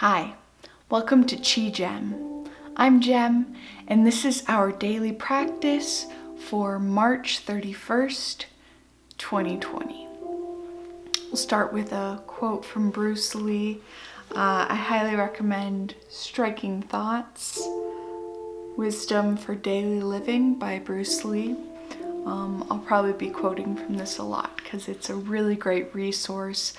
Hi, welcome to Chi Gem. I'm Gem, and this is our daily practice for March 31st, 2020. We'll start with a quote from Bruce Lee. I highly recommend Striking Thoughts, Wisdom for Daily Living by Bruce Lee. I'll probably be quoting from this a lot because it's a really great resource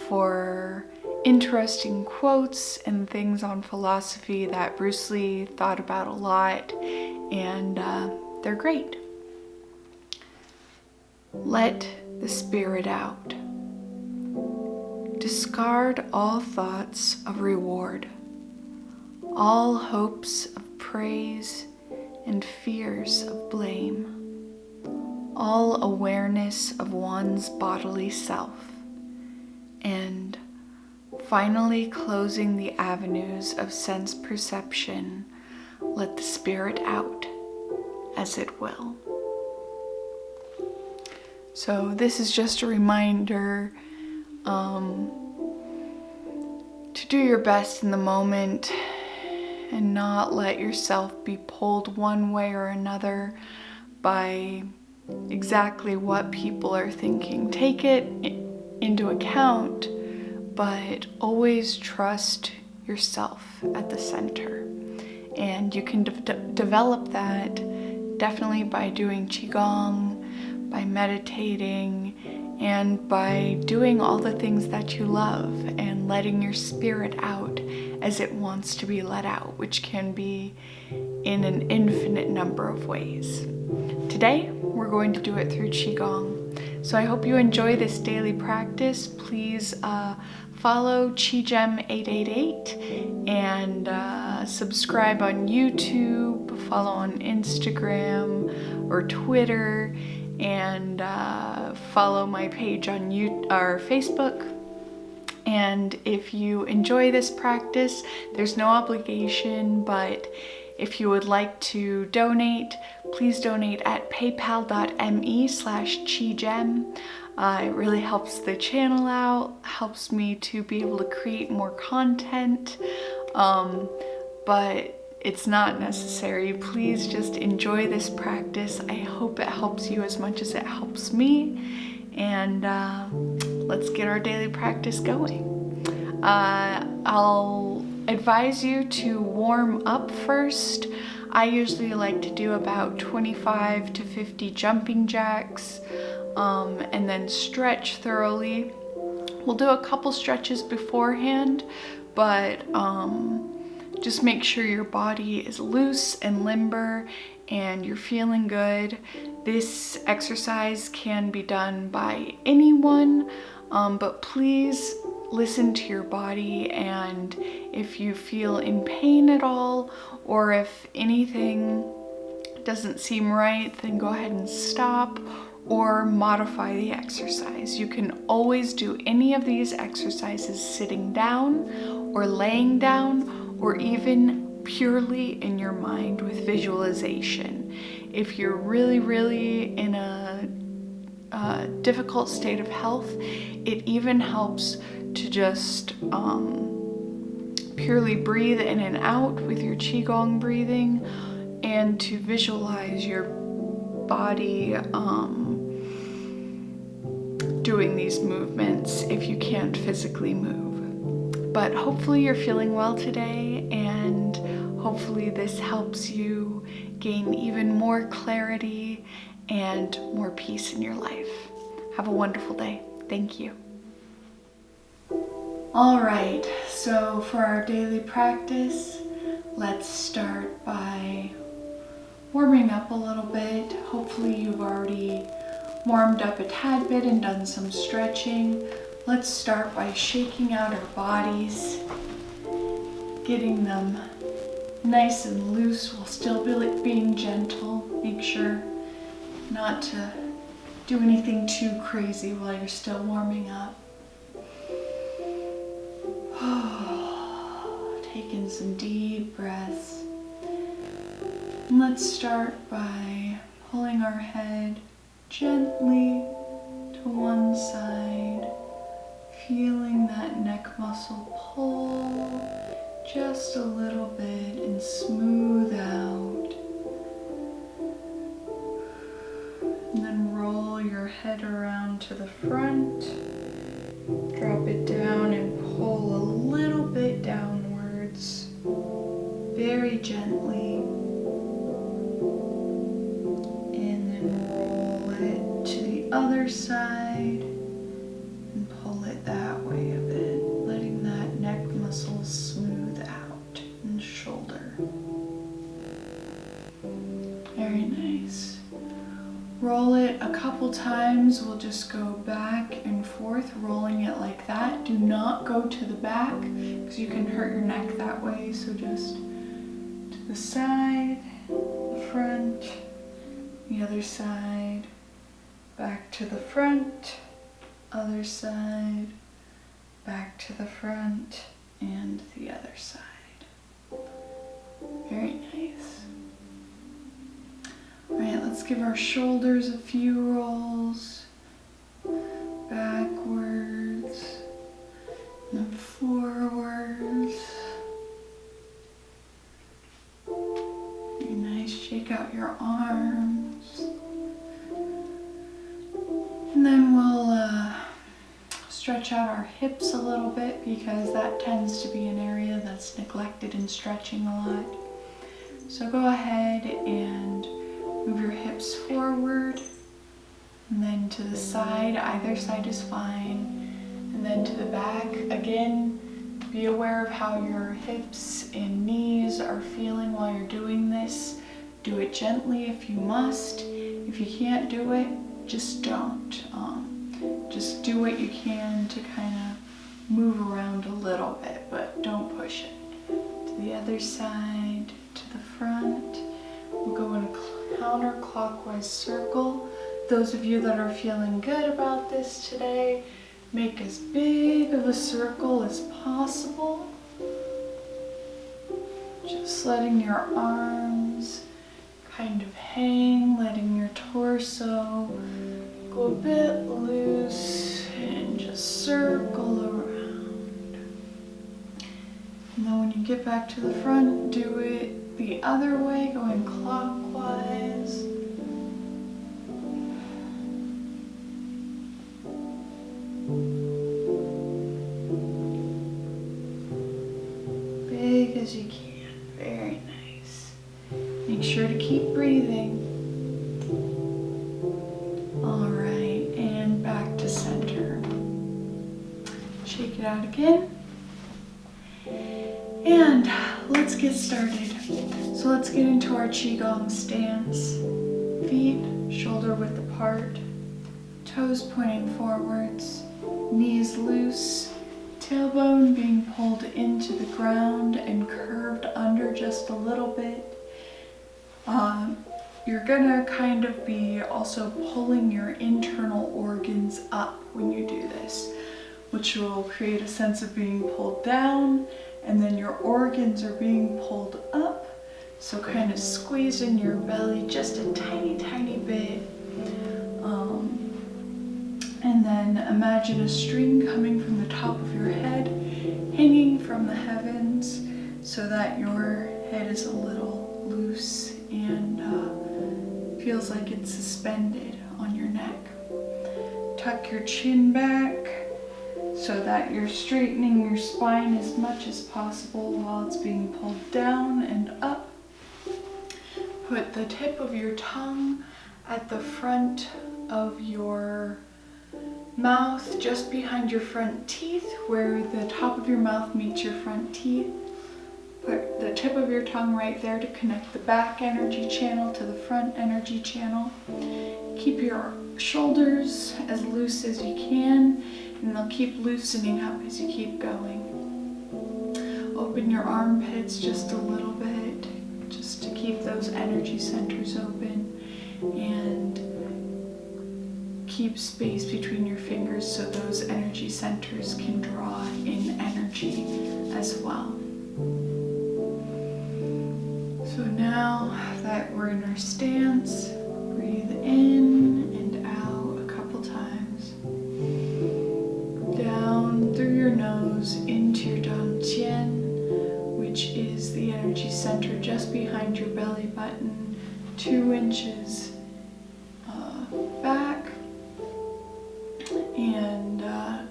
for interesting quotes and things on philosophy that Bruce Lee thought about a lot, and they're great. Let the spirit out. Discard all thoughts of reward, all hopes of praise and fears of blame, all awareness of one's bodily self, and finally closing the avenues of sense perception, let the spirit out as it will. So this is just a reminder to do your best in the moment and not let yourself be pulled one way or another by exactly what people are thinking. Take it into account, but always trust yourself at the center. And you can develop that definitely by doing Qigong, by meditating, and by doing all the things that you love and letting your spirit out as it wants to be let out, which can be in an infinite number of ways. Today, we're going to do it through Qigong. So I hope you enjoy this daily practice. Please follow QiGem888 and subscribe on YouTube, follow on Instagram or Twitter, and follow my page on Facebook. And if you enjoy this practice, there's no obligation, but if you would like to donate, please donate at paypal.me/QiGem. It really helps the channel out, helps me to be able to create more content, but it's not necessary. Please just enjoy this practice. I hope it helps you as much as it helps me, and let's get our daily practice going. I'll advise you to warm up first. I usually like to do about 25 to 50 jumping jacks, and then stretch thoroughly. We'll do a couple stretches beforehand, but just make sure your body is loose and limber and you're feeling good. This exercise can be done by anyone, but please listen to your body, and if you feel in pain at all or if anything doesn't seem right, then go ahead and stop or modify the exercise. You can always do any of these exercises sitting down or laying down or even purely in your mind with visualization. If you're really in a difficult state of health, it even helps to just purely breathe in and out with your Qigong breathing, and to visualize your body doing these movements if you can't physically move. But hopefully you're feeling well today, and hopefully this helps you gain even more clarity and more peace in your life. Have a wonderful day. Thank you. All right, so for our daily practice, let's start by warming up a little bit. Hopefully you've already warmed up a tad bit and done some stretching. Let's start by shaking out our bodies, getting them nice and loose while still being gentle. Make sure not to do anything too crazy while you're still warming up. Taking some deep breaths. And let's start by pulling our head gently to one side, feeling that neck muscle pull just a little bit and smooth out. And then roll your head around to the front. Drop it down and pull a little bit downwards, very gently. And then roll it to the other side and pull it that way a bit, letting that neck muscle smooth out and shoulder. Very nice. Roll it a couple times. We'll just go back and forth, rolling it like that. Do not go to the back because you can hurt your neck that way. So just to the side, the front, the other side, back to the front, other side, back to the front, and the other side. Very nice. All right, let's give our shoulders a few rolls. Backwards, and then forwards. Very nice. Shake out your arms. And then we'll stretch out our hips a little bit because that tends to be an area that's neglected in stretching a lot. So go ahead and move your hips forward and then to the side. Either side is fine. And then to the back. Again, be aware of how your hips and knees are feeling while you're doing this. Do it gently if you must. If you can't do it, just don't. Just do what you can to kind of move around a little bit, but don't push it. To the other side, to the front. We'll go in a counterclockwise circle. Those of you that are feeling good about this today, make as big of a circle as possible. Just letting your arms kind of hang, letting your torso go a bit loose and just circle around. And then when you get back to the front, do it the other way, going clockwise. Big as you can. Very nice. Make sure to keep breathing. All right, and back to center. Shake it out again. And let's get started. So let's get into our Qigong stance. Feet shoulder width apart, toes pointing forwards, knees loose, tailbone being pulled into the ground and curved under just a little bit. You're gonna kind of be also pulling your internal organs up when you do this, which will create a sense of being pulled down, and then your organs are being pulled up. So kind of squeezing your belly just a tiny, tiny bit. And then imagine a string coming from the top of your head, hanging from the heavens, so that your head is a little loose and feels like it's suspended on your neck. Tuck your chin back so that you're straightening your spine as much as possible while it's being pulled down and up. Put the tip of your tongue at the front of your mouth, just behind your front teeth, where the top of your mouth meets your front teeth. Put the tip of your tongue right there to connect the back energy channel to the front energy channel. Keep your shoulders as loose as you can, and they'll keep loosening up as you keep going. Open your armpits just a little bit, just to keep those energy centers open, and keep space between your fingers so those energy centers can draw in energy as well. So now that we're in our stance, breathe in and out a couple times. Down center just behind your belly button, 2 inches back, and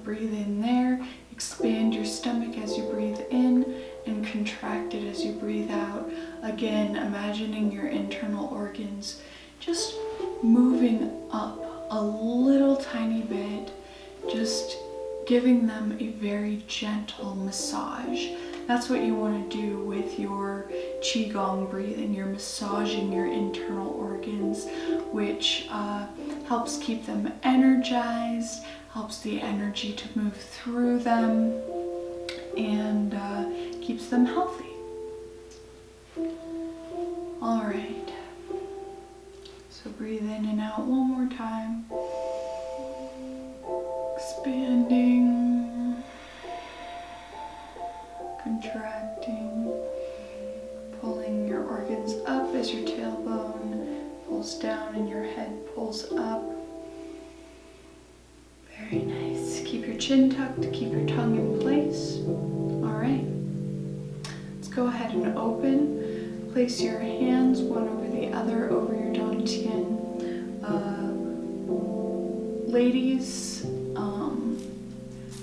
breathe in there. Expand your stomach as you breathe in and contract it as you breathe out. Again, imagining your internal organs just moving up a little tiny bit, just giving them a very gentle massage. That's what you want to do with your Qigong breathing. You're massaging your internal organs, which helps keep them energized, helps the energy to move through them, and keeps them healthy. All right. So breathe in and out one more time. Expanding, contracting, pulling your organs up as your tailbone pulls down and your head pulls up. Very nice. Keep your chin tucked, keep your tongue in place. All right. Let's go ahead and open. Place your hands one over the other over your dantian. Ladies, and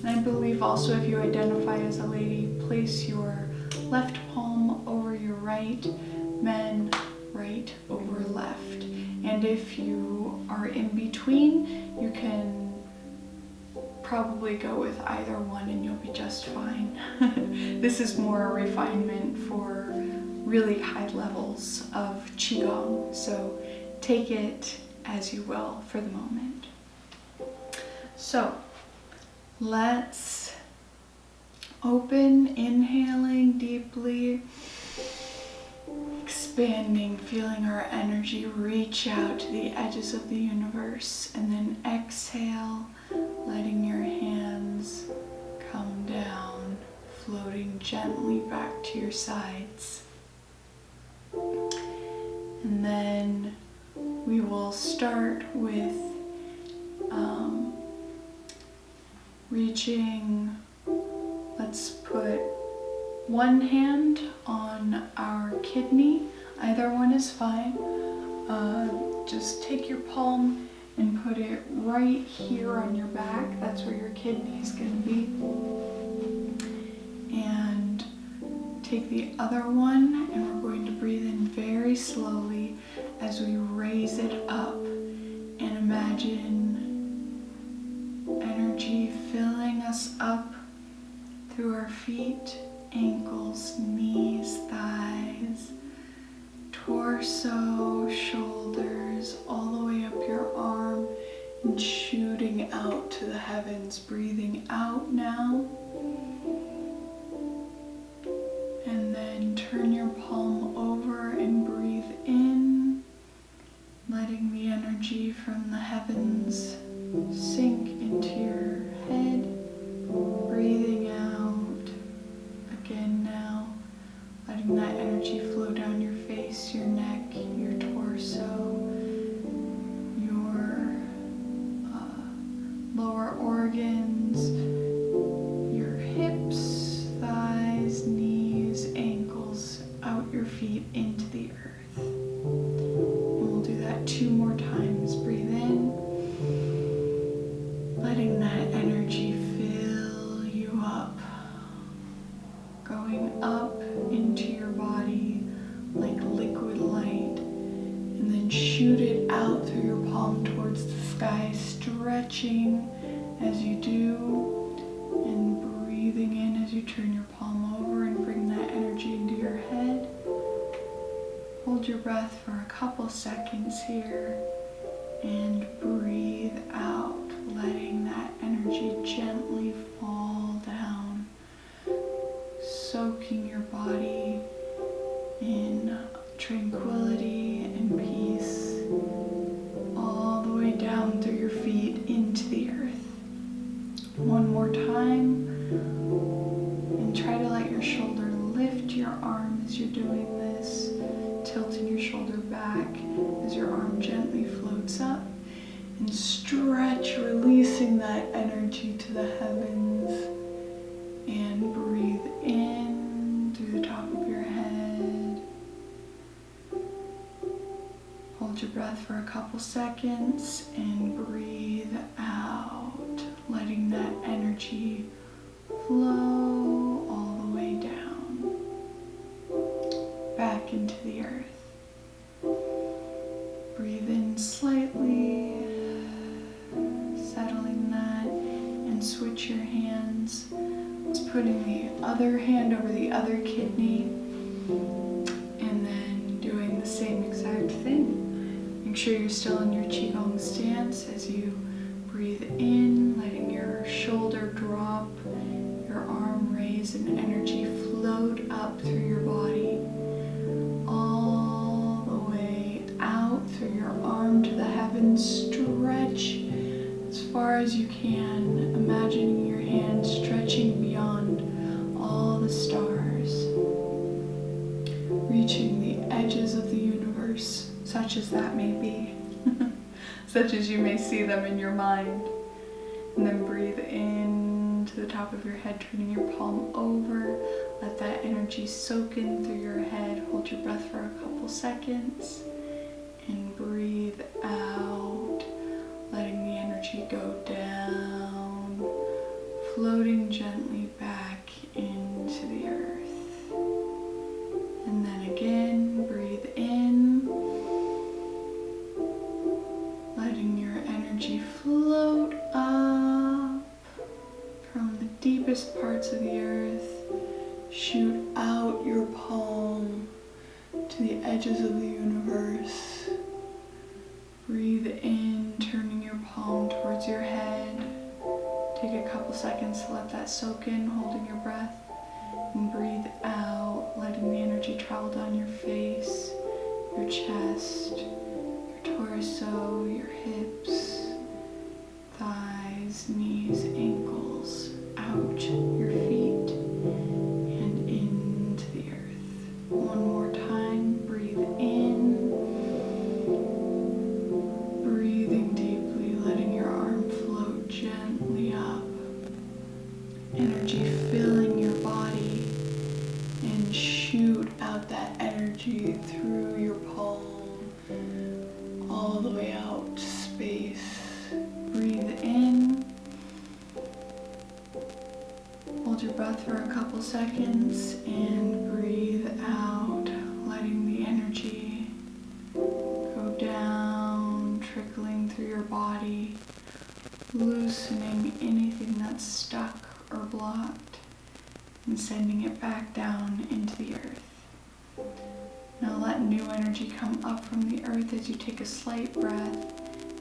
I believe also if you identify as a lady, place your left palm over your right, men, right over left. And if you are in between, you can probably go with either one and you'll be just fine. This is more a refinement for really high levels of Qigong, so take it as you will for the moment. So let's open, inhaling deeply, expanding, feeling our energy reach out to the edges of the universe, and then exhale, letting your hands come down, floating gently back to your sides. And then we will start with reaching. Let's put one hand on our kidney. Either one is fine. Just take your palm and put it right here on your back. That's where your kidney is going to be. And take the other one, and we're going to breathe in very slowly as we raise it up, and imagine energy filling us up through our feet, ankles, knees, thighs, torso, shoulders, all the way up your arm, and shooting out to the heavens. Breathing out now. And then turn your palm over and breathe in, letting the energy from the heavens sink into your head. Breathing out again now, letting that energy flow down your face, your neck, your torso, your lower organs, your hips, thighs, knees, ankles, out your feet into the earth. And we'll do that 2 more times. Breathe in, letting that energy fill you up, going up into your body like liquid light, and then shoot it out through your palm towards the sky, stretching as you do, and breathing in as you turn your palm over and bring that energy into your head. Hold your breath for a couple seconds here and breathe out, letting that energy gently fall down, soaking your body in tranquility and peace, all the way down through your feet into the earth. One more time, and try to let your shoulder lift your arm as you're doing this, tilting your shoulder back as your arm gently floats up, and stretch, releasing that energy to the heavens, and breathe in through the top of your head Hold your breath for a couple seconds and breathe out, letting that energy flow all the way down, back into the earth. Breathe in slightly, settling that, and switch your hands. Just putting the other hand over the other kidney, and then doing the same exact thing. Make sure you're still in your Qigong stance as you breathe in, letting your shoulder drop, your arm raise, and energy float up through your body, all the way out through your arm to the heavens. Stretch as far as you can, imagining your hand stretching beyond all the stars, reaching the edges of the universe, such as that may be, such as you may see them in your mind. And then breathe in to the top of your head, turning your palm over. Let that energy soak in through your head. Hold your breath for a couple seconds and breathe out, letting the energy go down, floating gently back into the earth. And then again, breathe in, letting your energy float up from the deepest parts of the earth, shoot out your palm to the edges of the universe. Breathe in, turning your palm towards your head. Take a couple seconds to let that soak in, holding your breath. And breathe out, letting the energy travel down your face, your chest, your torso, your hips, thighs, knees, ankles, out your feet, and into the earth. One more time, breathe in, breathing deeply, letting your arm float gently up, energy filling your body, and shoot out that energy through your palm, all the way out to space. Breathe in, hold your breath for a couple seconds, and breathe out, letting the energy go down, trickling through your body, loosening anything that's stuck or blocked, and sending it back down into the earth. Now let new energy come up from the earth as you take a slight breath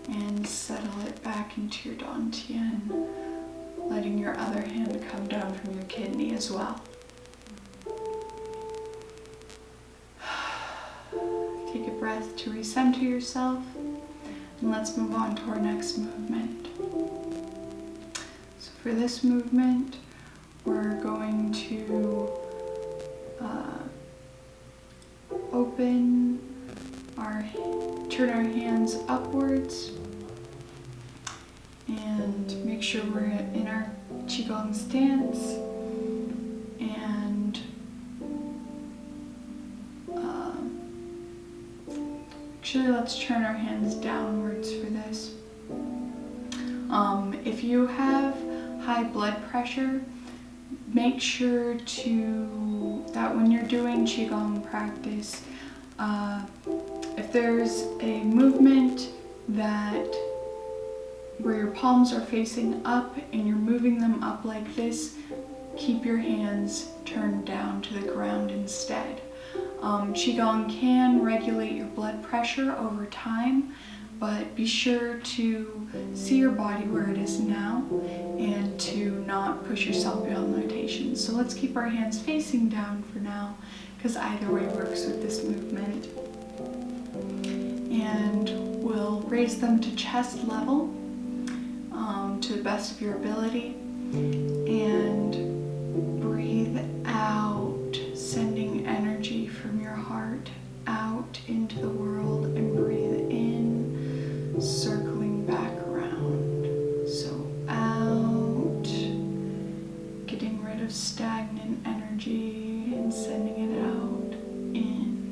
and settle it back into your dantian, letting your other hand come down from your kidney as well. Take a breath to recenter yourself, and let's move on to our next movement. So for this movement, we're going to turn our hands upwards and make sure we're in our Qigong stance, and actually let's turn our hands downwards for this. If you have high blood pressure, make sure that when you're doing Qigong practice, if there's a movement where your palms are facing up and you're moving them up like this, keep your hands turned down to the ground instead. Qigong can regulate your blood pressure over time, but be sure to see your body where it is now and to not push yourself beyond limitations. So let's keep our hands facing down for now, because either way works with this movement. And we'll raise them to chest level to the best of your ability, and breathe out, sending energy from your heart out into the world, and breathe in, circling back around. So out, getting rid of stagnant energy and sending it out, in.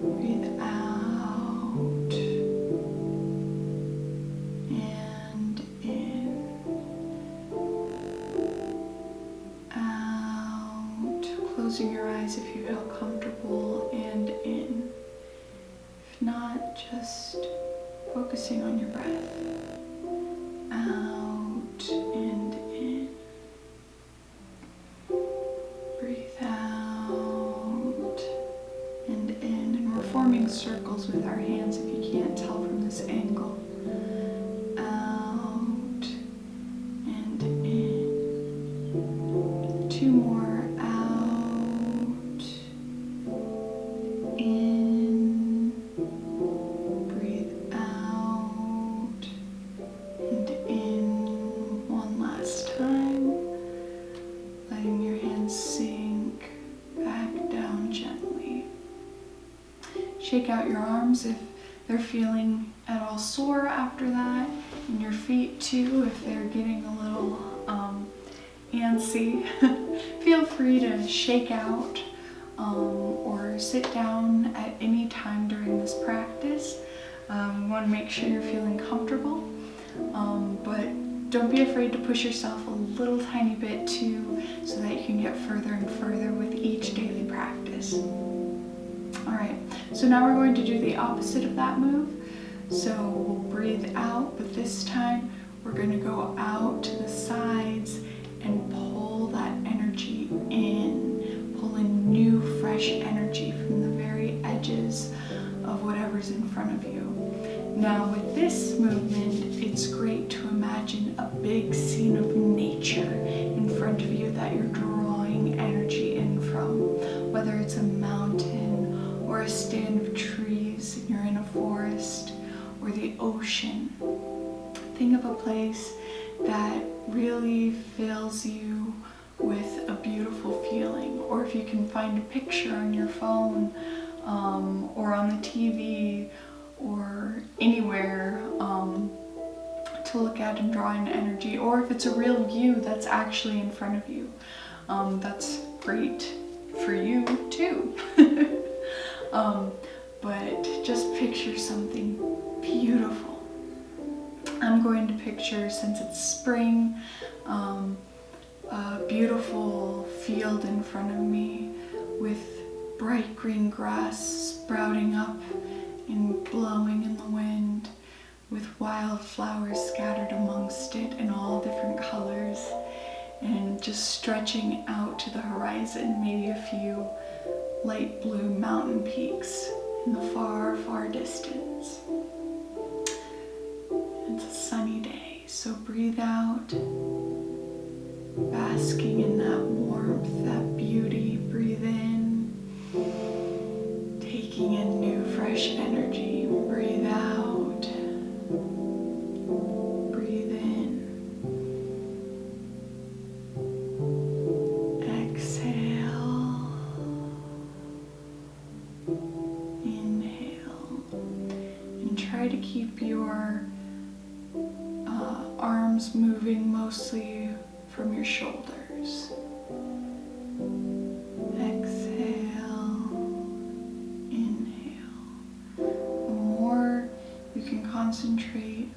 Breathe out, focusing on your breath. Out and in. Breathe out and in. And we're forming circles with our hands if you can't tell from this angle. Out and in. 2 more. Out, in. Breathe out and in. One last time. Letting your hands sink back down gently. Shake out your arms if they're feeling at all sore after that, and your feet too if they're getting a little antsy. Feel free to shake out or sit down at any time during this practice. We want to make sure you're feeling comfortable, but don't be afraid to push yourself a little tiny bit too, so that you can get further and further with each daily practice. Alright, so now we're going to do the opposite of that move. So we'll breathe out, but this time we're going to go out to the sides and pull that energy in. Pull in new, fresh energy from the very edges of whatever's in front of you. Now with this movement, it's great to imagine a big scene of nature in front of you that you're drawing energy in from. Whether it's a mountain or a stand of trees and you're in a forest, or the ocean. Think of a place that really fills you with a beautiful feeling. Or if you can find a picture on your phone or on the TV or anywhere to look at and draw in energy. Or if it's a real view that's actually in front of you, that's great for you too. But just picture something beautiful. I'm going to picture, since it's spring, a beautiful field in front of me with bright green grass sprouting up and blowing in the wind, with wildflowers scattered amongst it in all different colors, and just stretching out to the horizon, maybe a few light blue mountain peaks in the far, far distance. It's a sunny day, so breathe out, basking in that warmth, that beauty. Breathe in, taking in new, fresh energy. Breathe out, breathe in, exhale, inhale, and try to keep your arms moving mostly from your shoulders. Exhale, inhale. The more you can concentrate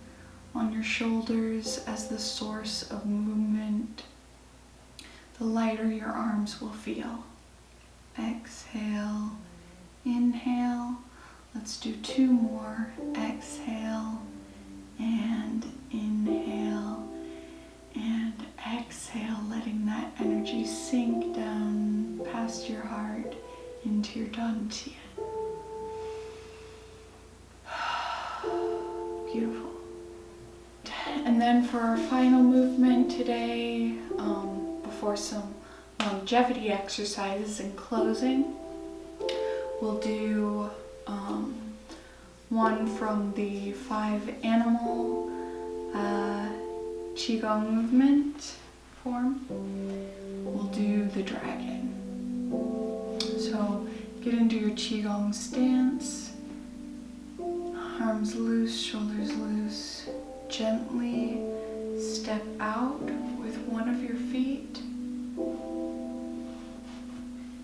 on your shoulders as the source of movement, the lighter your arms will feel. Exhale, inhale. Let's do 2 more. Exhale and inhale and exhale, letting that energy sink down past your heart into your dantian. Beautiful. And then for our final movement today, before some longevity exercises and closing, we'll do one from the 5 animal Qigong movement form. We'll do the dragon. So get into your Qigong stance, arms loose, shoulders loose. Gently step out with one of your feet.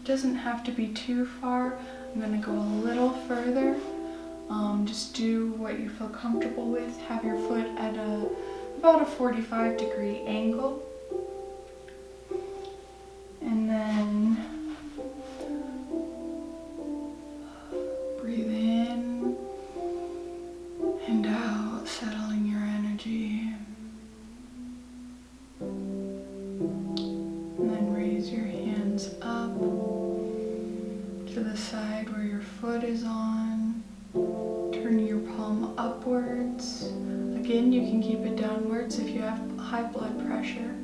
Doesn't have to be too far. I'm going to go a little further. Just do what you feel comfortable with. Have your foot at about a 45-degree angle. And then breathe in and out. light is on. Turn your palm upwards. Again, you can keep it downwards if you have high blood pressure.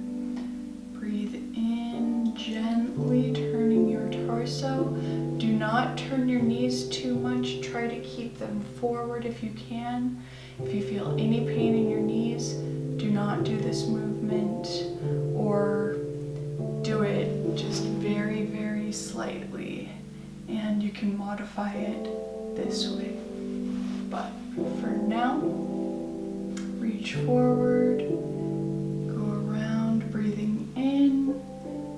Breathe in, gently turning your torso. Do not turn your knees too much. Try to keep them forward if you can. If you feel any pain in your knees, do not do this movement, or do it just very, very slightly. And you can modify it this way. But for now, reach forward, go around, breathing in,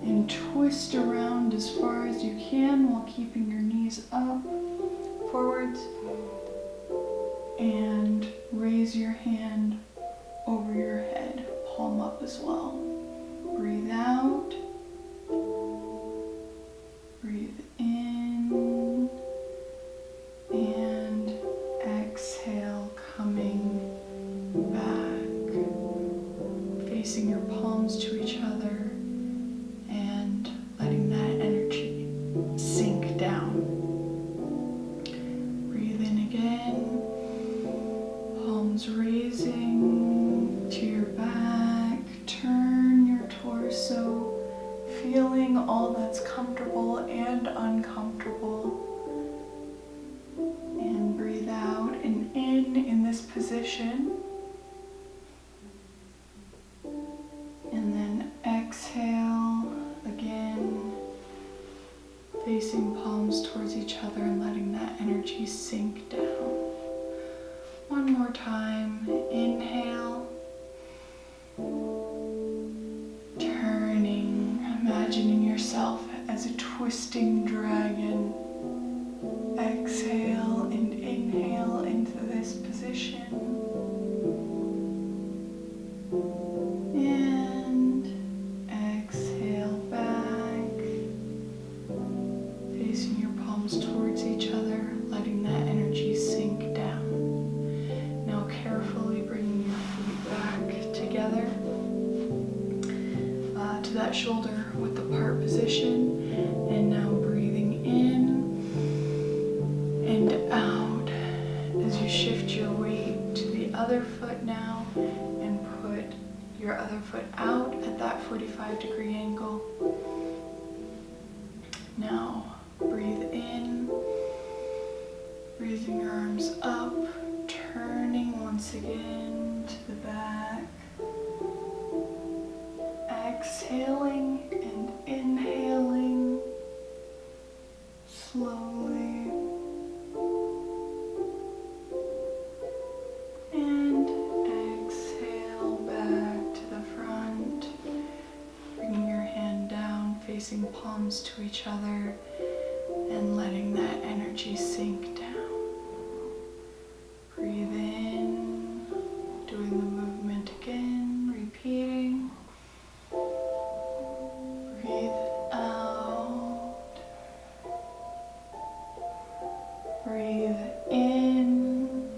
and twist around as far as you can while keeping your knees up, forwards, and raise your hand over your head, palm up as well. Breathe out, breathe in, and exhale, coming back, facing your palms to each other and letting that energy sink down. Breathe in again, palms raising to your back, turn your torso, feeling all that's comfortable and uncomfortable. And breathe out and in this position. And then exhale again, facing palms towards each other and letting that energy sink down. One more time, inhale, turning, imagining yourself as a twisting dragon. Exhale and inhale into this position. And exhale back, facing your palms towards each other, letting that energy sink down. Now carefully bringing your feet back together to that shoulder width apart position. And now breathing in and out as you shift your weight to the other foot now and put your other foot out at that 45-degree angle. Now breathe in, raising your arms up, turning once again to the back, exhaling and inhaling slowly, and exhale back to the front, bringing your hand down, facing palms to each other, and letting that energy sink down. Breathe in, doing the movement again, repeating. Breathe out. Breathe in.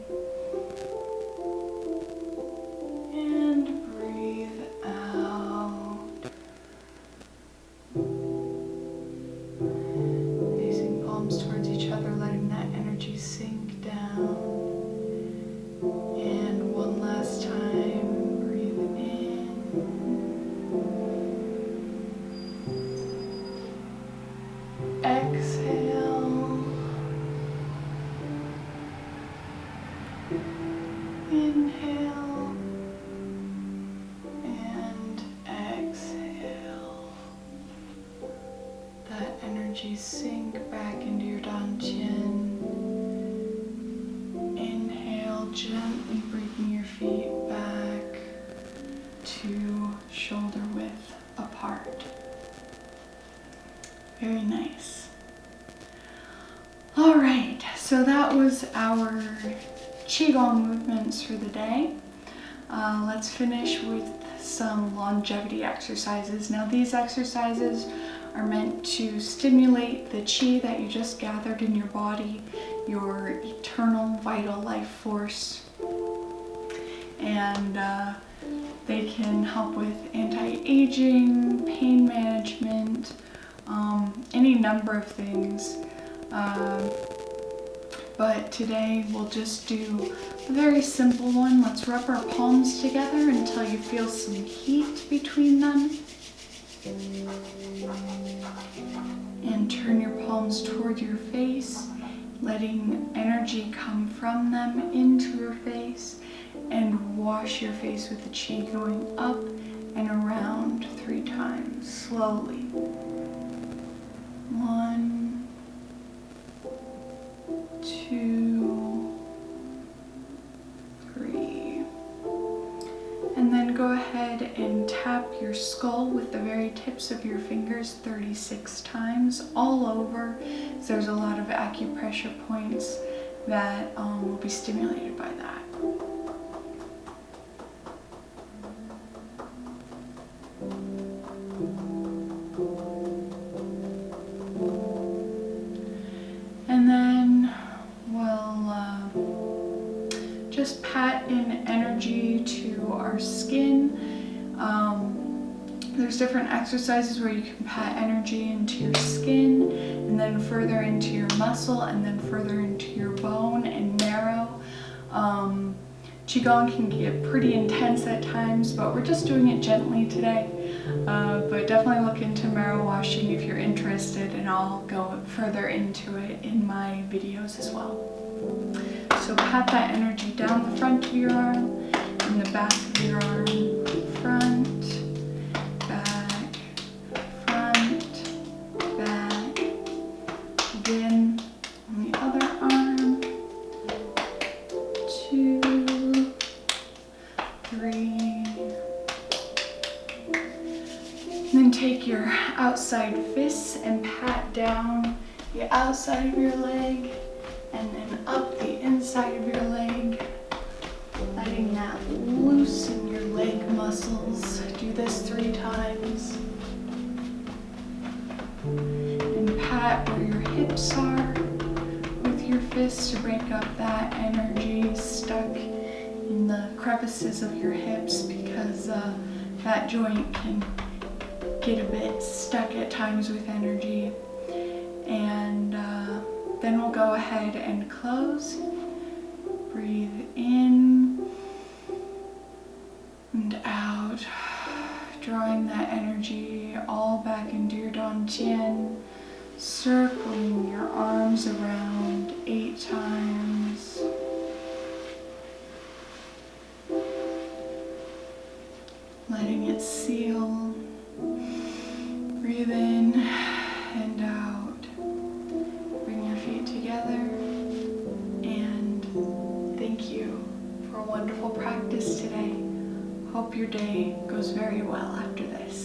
And breathe out. Facing palms towards each other, letting that energy sink down. And one last time, breathe in. Exhale. Inhale. And exhale. That energy sink back into your dantian. Inhale, gently bringing your feet back to shoulder width apart. Very nice. All right, so that was our Qigong movements for the day. Let's finish with some longevity exercises. Now these exercises are meant to stimulate the qi that you just gathered in your body, your eternal vital life force. And they can help with anti-aging, pain management, any number of things. but today we'll just do a very simple one. Let's rub our palms together until you feel some heat between them. And turn your palms toward your face, letting energy come from them into your face, and wash your face with the Qi going up and around 3 times, slowly. 1, 2, 3. And then go ahead and tap your skull with the very tips of your fingers 36 times all over. So there's a lot of acupressure points that will be stimulated by that. And then we'll just pat in energy to our skin. There's different exercises where you can pat energy into your skin, and then further into your muscle, and then further into your bone and marrow. Qigong can get pretty intense at times, but we're just doing it gently today. But definitely look into marrow washing if you're interested, and I'll go further into it in my videos as well. So pat that energy down the front of your arm, and the back of your arm, front, back, again on the other arm, 2, 3. And then take your outside fists and pat down the outside of your leg, and then up the inside of your leg, letting that loosen your leg muscles. Do this 3 times. And pat where your hips are with your fists to break up that energy stuck in the crevices of your hips, because that joint can get a bit stuck at times with energy. And then we'll go ahead and close. Breathe in and out, drawing that energy all back into your dantian, circling your arms around 8 times. Letting it seal. Breathe in and out. Bring your feet together, and thank you for a wonderful practice today. Hope your day goes very well after this.